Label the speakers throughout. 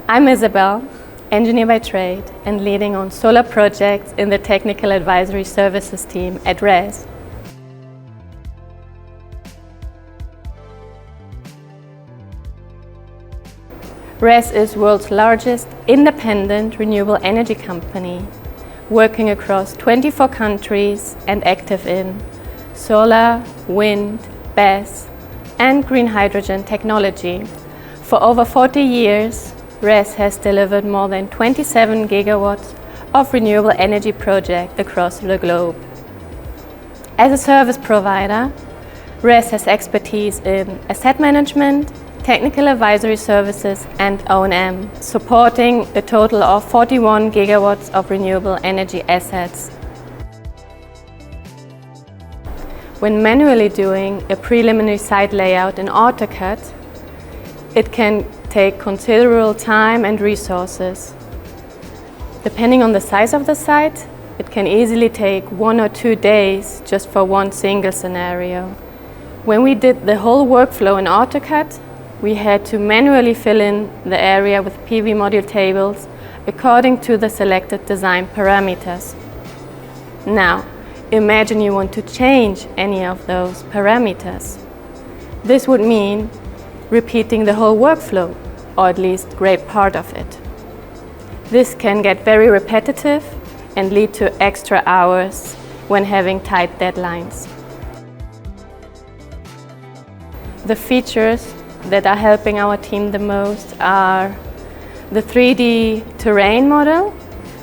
Speaker 1: I'm Isabelle, engineer by trade and leading on solar projects in the Technical Advisory Services team at RES. RES is world's largest independent renewable energy company, working across 24 countries and active in solar, wind, BESS and green hydrogen technology. For over 40 years, RES has delivered more than 27 gigawatts of renewable energy projects across the globe. As a service provider, RES has expertise in asset management, technical advisory services and O&M, supporting a total of 41 gigawatts of renewable energy assets. When manually doing a preliminary site layout in AutoCAD, it can take considerable time and resources. Depending on the size of the site, it can easily take 1 or 2 days just for one single scenario. When we did the whole workflow in AutoCAD, we had to manually fill in the area with PV module tables according to the selected design parameters. Now, imagine you want to change any of those parameters. This would mean repeating the whole workflow, or at least a great part of it. This can get very repetitive and lead to extra hours when having tight deadlines. The features that are helping our team the most are the 3D terrain model,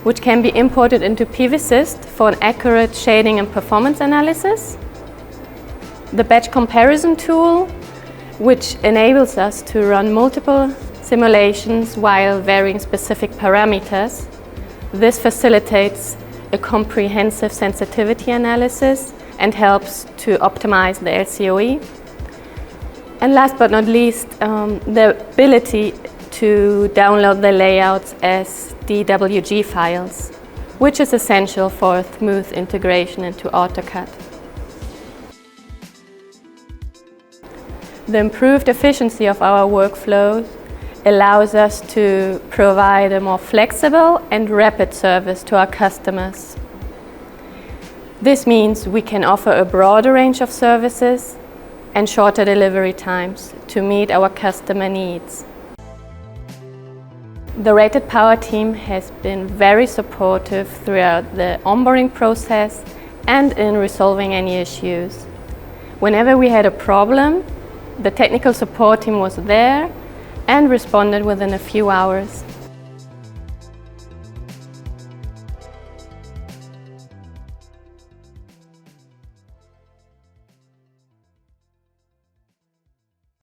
Speaker 1: which can be imported into PVsyst for an accurate shading and performance analysis, the batch comparison tool, which enables us to run multiple simulations while varying specific parameters. This facilitates a comprehensive sensitivity analysis and helps to optimize the LCOE. And last but not least, the ability to download the layouts as DWG files, which is essential for a smooth integration into AutoCAD. The improved efficiency of our workflows allows us to provide a more flexible and rapid service to our customers. This means we can offer a broader range of services and shorter delivery times to meet our customer needs. The RatedPower team has been very supportive throughout the onboarding process and in resolving any issues. Whenever we had a problem, the technical support team was there and responded within a few hours.